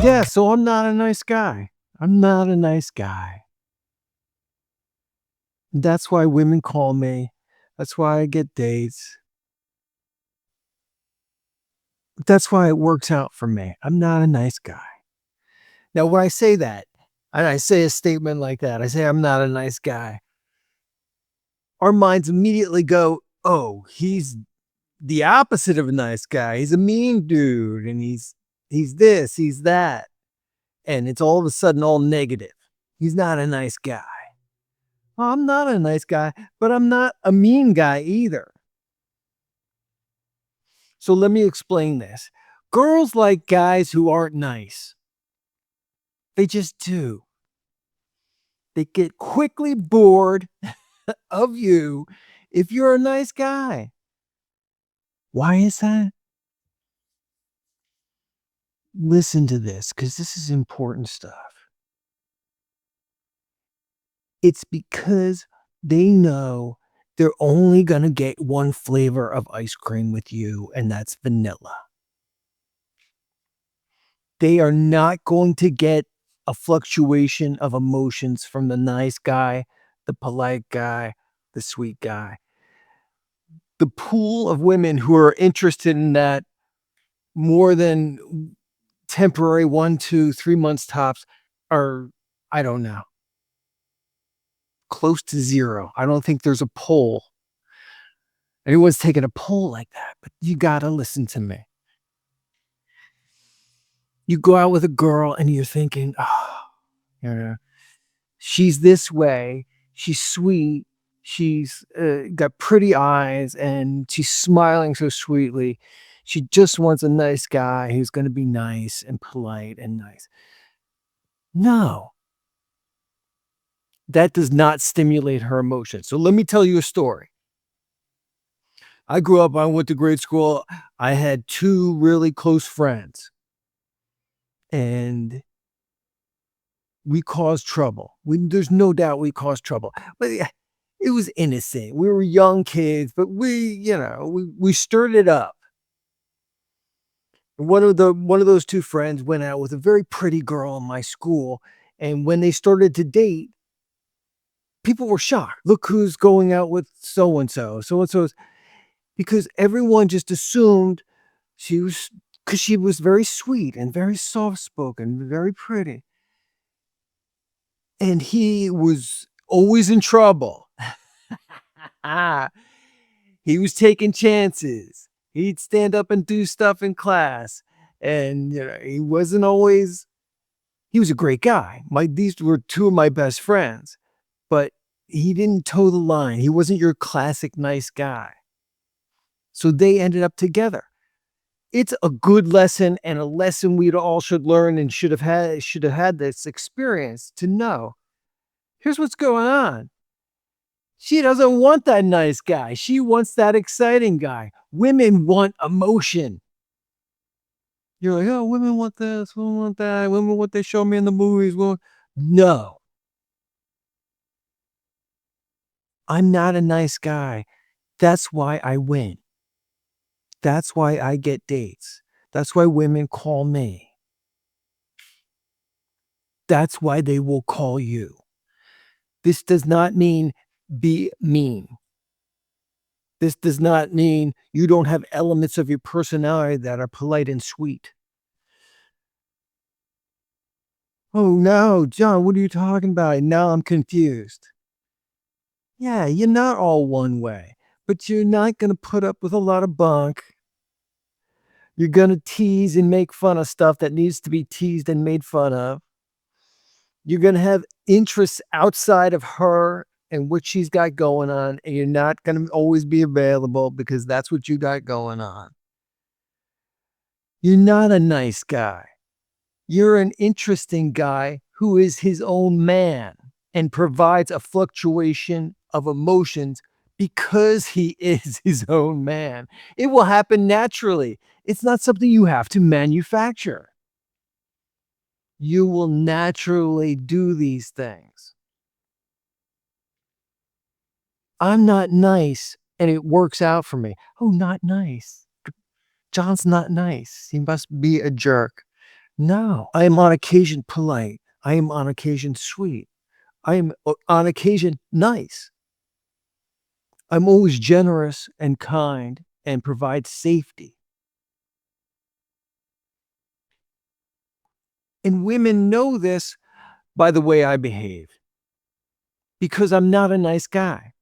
Yeah, so I'm not a nice guy. I'm not a nice guy. That's why women call me. That's why I get dates. That's why it works out for me. I'm not a nice guy. Now, when I say that, and I say a statement like that, I say I'm not a nice guy, our minds immediately go, oh, he's the opposite of a nice guy. He's a mean dude and he's this, he's that. And it's all of a sudden all negative. He's not a nice guy. Well, I'm not a nice guy, but I'm not a mean guy either. So let me explain this. Girls like guys who aren't nice. They just do. They get quickly bored of you if you're a nice guy. Why is that? Listen to this because this is important stuff. It's because they know they're only going to get one flavor of ice cream with you, and that's vanilla. They are not going to get a fluctuation of emotions from the nice guy, the polite guy, the sweet guy. The pool of women who are interested in that more than temporary 1, 2, 3 months tops are, I don't know, close to zero. I don't think there's a poll. Anyone's taking a poll like that, but you gotta listen to me. You go out with a girl and you're thinking, oh, you know, she's this way, she's sweet, she's got pretty eyes, and she's smiling so sweetly. She just wants a nice guy who's going to be nice and polite and nice. No, that does not stimulate her emotions. So let me tell you a story. I grew up, I went to grade school. I had two really close friends, and we caused trouble. There's no doubt we caused trouble. But yeah, it was innocent. We were young kids, but we stirred it up. One of those two friends went out with a very pretty girl in my school, and when they started to date, people were shocked. Look who's going out with so and so. So and so, because everyone just assumed she was, because she was very sweet and very soft spoken, very pretty. And he was always in trouble. Ah, he was taking chances. He'd stand up and do stuff in class. And he wasn't always, he was a great guy. These were two of my best friends, but he didn't toe the line. He wasn't your classic nice guy. So they ended up together. It's a good lesson and a lesson we all should learn and should have had this experience to know. Here's what's going on. She doesn't want that nice guy. She wants that exciting guy. Women want emotion. You're like, oh, women want this, women want that, women want what they show me in the movies. Well, no, I'm not a nice guy. That's why I win. That's why I get dates. That's why women call me. That's why they will call you. This does not mean be mean. This does not mean you don't have elements of your personality that are polite and sweet. Oh no, John, what are you talking about? Now I'm confused. Yeah, you're not all one way, but you're not going to put up with a lot of bunk. You're going to tease and make fun of stuff that needs to be teased and made fun of. You're going to have interests outside of her and what she's got going on, and you're not going to always be available because that's what you got going on. You're not a nice guy. You're an interesting guy who is his own man and provides a fluctuation of emotions because he is his own man. It will happen naturally. It's not something you have to manufacture. You will naturally do these things. I'm not nice and it works out for me. Oh, not nice. John's not nice. He must be a jerk. No, I am on occasion polite. I am on occasion sweet. I am on occasion nice. I'm always generous and kind and provide safety. And women know this by the way I behave because I'm not a nice guy.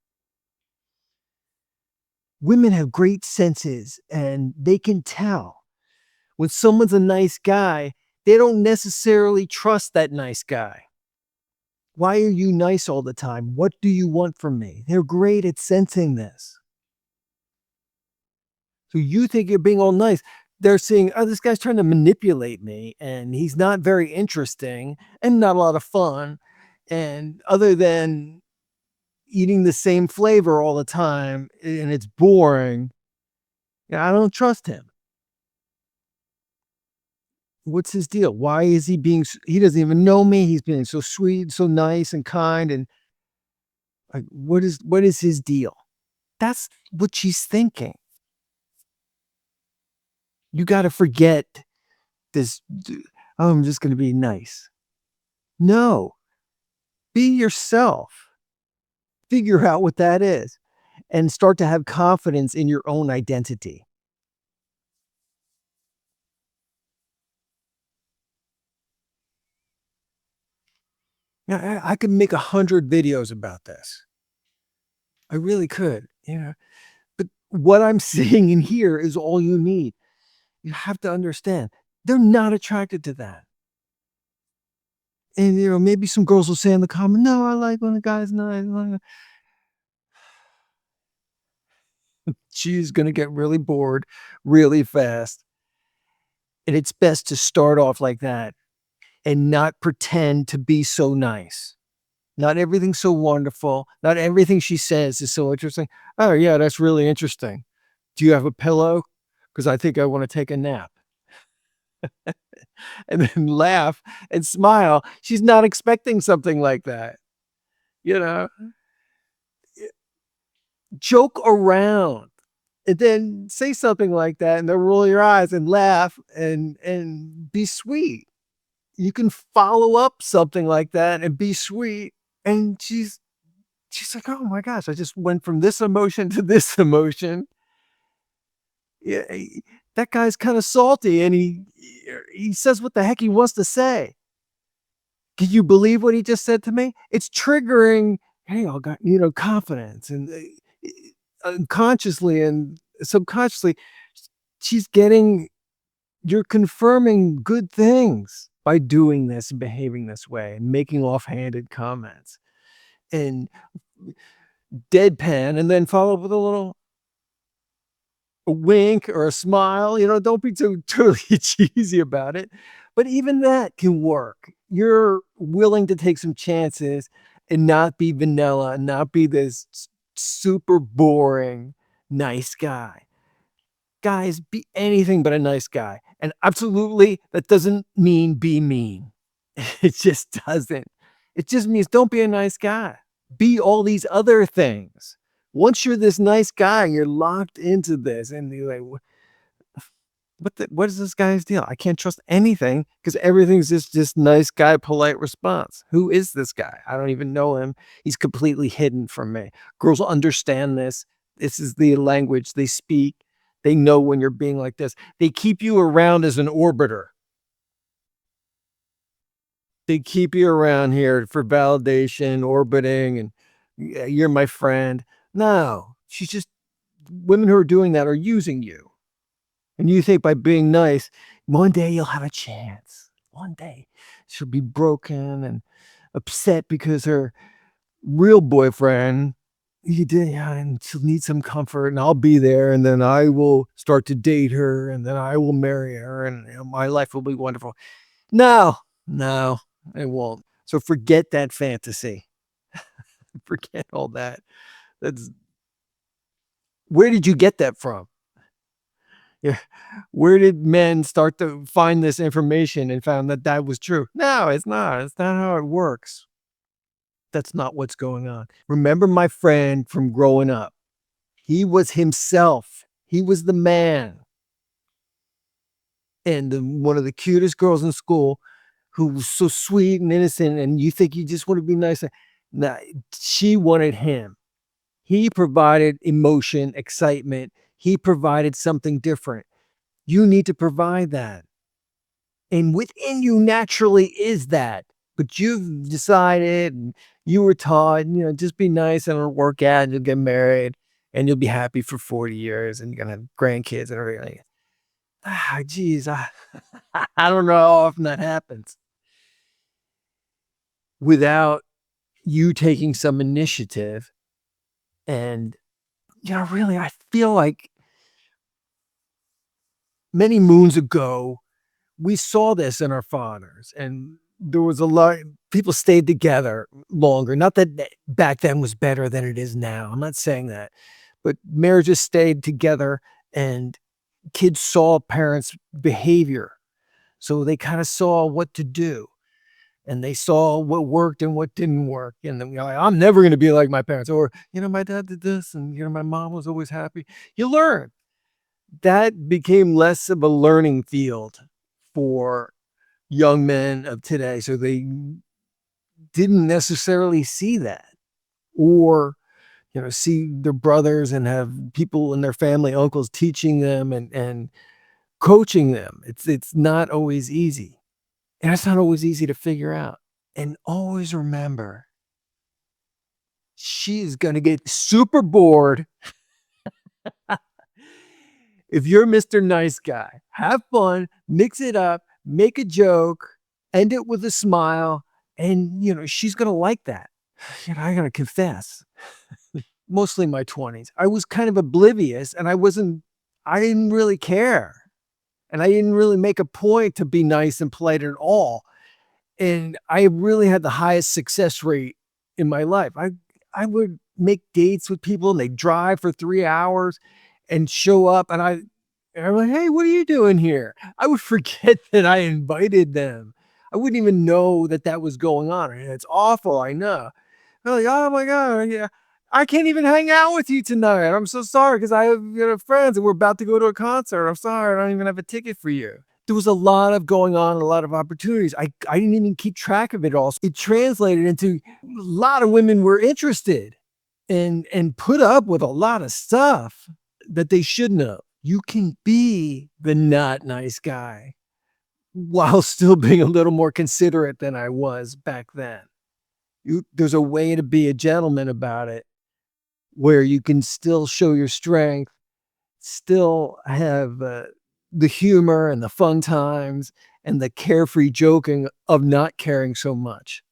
Women have great senses and they can tell when someone's a nice guy, they don't necessarily trust that nice guy. Why are you nice all the time? What do you want from me? They're great at sensing this. So you think you're being all nice. They're seeing, oh, this guy's trying to manipulate me and he's not very interesting and not a lot of fun. And other than eating the same flavor all the time and it's boring, yeah, I don't trust him. What's his deal? Why is he being, he doesn't even know me. He's being so sweet, so nice and kind. And like, what is his deal? That's what she's thinking. You got to forget this. Oh, I'm just going to be nice. No, be yourself. Figure out what that is and start to have confidence in your own identity. Yeah, I could make 100 videos about this. I really could. But what I'm saying in here is all you need. You have to understand they're not attracted to that. And maybe some girls will say in the comment, no, I like when the guy's nice. She's gonna get really bored really fast. And it's best to start off like that and not pretend to be so nice. Not everything's so wonderful. Not everything she says is so interesting. Oh, yeah, that's really interesting. Do you have a pillow? Because I think I want to take a nap. And then laugh and smile. She's not expecting something like that. You know, joke around and then say something like that and then roll your eyes and laugh and be sweet. You can follow up something like that and be sweet. And she's like, oh my gosh, I just went from this emotion to this emotion. Yeah, that guy's kind of salty and he says what the heck he wants to say. Can you believe what he just said to me? It's triggering, hey, I got, confidence and unconsciously and subconsciously, she's getting, you're confirming good things by doing this and behaving this way and making offhanded comments and deadpan and then follow up with a little a wink or a smile. Don't be too totally cheesy about it. But even that can work. You're willing to take some chances and not be vanilla and not be this super boring nice guy. Guys, be anything but a nice guy. And absolutely, that doesn't mean be mean. It just doesn't. It just means don't be a nice guy. Be all these other things. Once you're this nice guy, you're locked into this, and you're like, what is this guy's deal? I can't trust anything because everything's just nice guy, polite response. Who is this guy? I don't even know him. He's completely hidden from me. Girls understand this. This is the language they speak. They know when you're being like this. They keep you around as an orbiter. They keep you around here for validation, orbiting, and "Yeah, you're my friend." No, she's just women who are doing that are using you. And you think by being nice, one day you'll have a chance. One day she'll be broken and upset because her real boyfriend, he did, yeah, and she'll need some comfort, and I'll be there, and then I will start to date her, and then I will marry her, and my life will be wonderful. No, no, it won't. So forget that fantasy. Forget all that. That's where did you get that from? Yeah. Where did men start to find this information and found that that was true? No, it's not. It's not how it works. That's not what's going on. Remember my friend from growing up. He was himself. He was the man. and one of the cutest girls in school who was so sweet and innocent, and you think you just want to be nice. Nah, she wanted him. He provided emotion, excitement. He provided something different. You need to provide that. And within you naturally is that. But you've decided and you were taught, just be nice and it'll work out and you'll get married and you'll be happy for 40 years and you're gonna have grandkids and everything. Geez, I don't know how often that happens without you taking some initiative. And, really, I feel like many moons ago, we saw this in our fathers, and there was a lot people stayed together longer. Not that back then was better than it is now. I'm not saying that, but marriages stayed together and kids saw parents' behavior. So they kind of saw what to do and they saw what worked and what didn't work. And then, I'm never going to be like my parents, or, my dad did this, and, my mom was always happy. You learn. That became less of a learning field for young men of today. So they didn't necessarily see that or, see their brothers and have people in their family, uncles teaching them and coaching them. It's not always easy. And it's not always easy to figure out. And always remember, she is going to get super bored if you're Mr. Nice Guy. Have fun, mix it up, make a joke, end it with a smile, and she's gonna like that. I gotta confess, mostly in my 20s, I was kind of oblivious and I didn't really care. And I didn't really make a point to be nice and polite at all. And I really had the highest success rate in my life. I would make dates with people and they'd drive for 3 hours and show up and I'm like, "Hey, what are you doing here?" I would forget that I invited them. I wouldn't even know that that was going on, and it's awful, I know. They're like, "Oh my god, yeah, I can't even hang out with you tonight. I'm so sorry because I have, friends and we're about to go to a concert. I'm sorry, I don't even have a ticket for you." There was a lot of going on, a lot of opportunities. I didn't even keep track of it all. It translated into a lot of women were interested and put up with a lot of stuff that they shouldn't have. You can be the not nice guy while still being a little more considerate than I was back then. There's a way to be a gentleman about it where you can still show your strength, still have the humor and the fun times and the carefree joking of not caring so much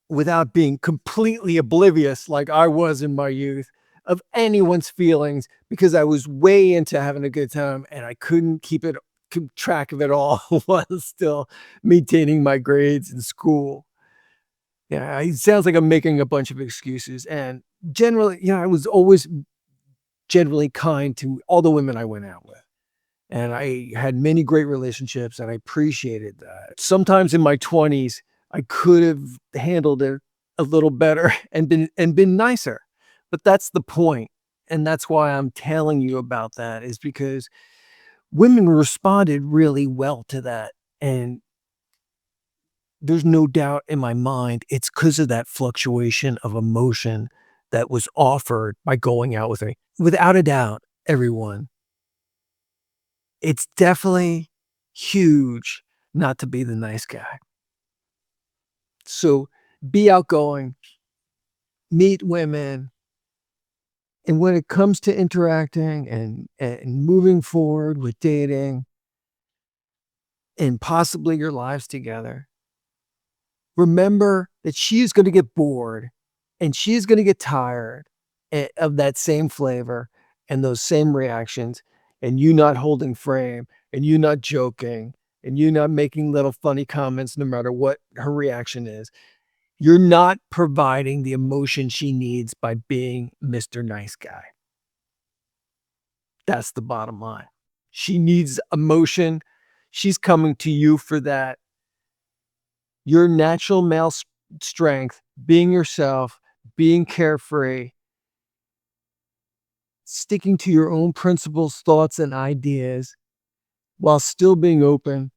without being completely oblivious like I was in my youth of anyone's feelings because I was way into having a good time and I couldn't keep track of it all while still maintaining my grades in school. Yeah, it sounds like I'm making a bunch of excuses. And generally, I was always generally kind to all the women I went out with. And I had many great relationships and I appreciated that. Sometimes in my 20s, I could have handled it a little better and been nicer. But that's the point. And that's why I'm telling you about that is because women responded really well to that. And there's no doubt in my mind it's because of that fluctuation of emotion that was offered by going out with me. Without a doubt, everyone. It's definitely huge not to be the nice guy. So be outgoing, meet women, and when it comes to interacting and moving forward with dating and possibly your lives together, remember that she is going to get bored and she is going to get tired of that same flavor and those same reactions and you not holding frame and you not joking and you not making little funny comments no matter what her reaction is. You're not providing the emotion she needs by being Mr. Nice Guy. That's the bottom line. She needs emotion. She's coming to you for that. Your natural male strength, being yourself, being carefree, sticking to your own principles, thoughts, and ideas, while still being open.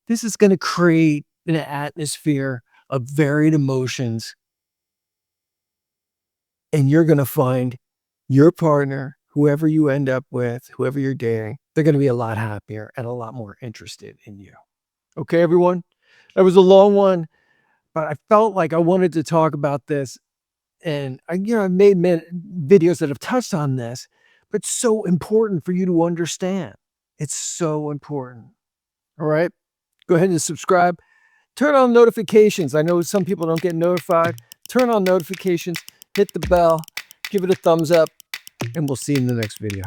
This is going to create an atmosphere of varied emotions, and you're going to find your partner, whoever you end up with, whoever you're dating, they're going to be a lot happier and a lot more interested in you. Okay, everyone? That was a long one, but I felt like I wanted to talk about this. And I've made videos that have touched on this, but it's so important for you to understand. It's so important. All right? Go ahead and subscribe. Turn on notifications. I know some people don't get notified. Turn on notifications, hit the bell, give it a thumbs up, and we'll see you in the next video.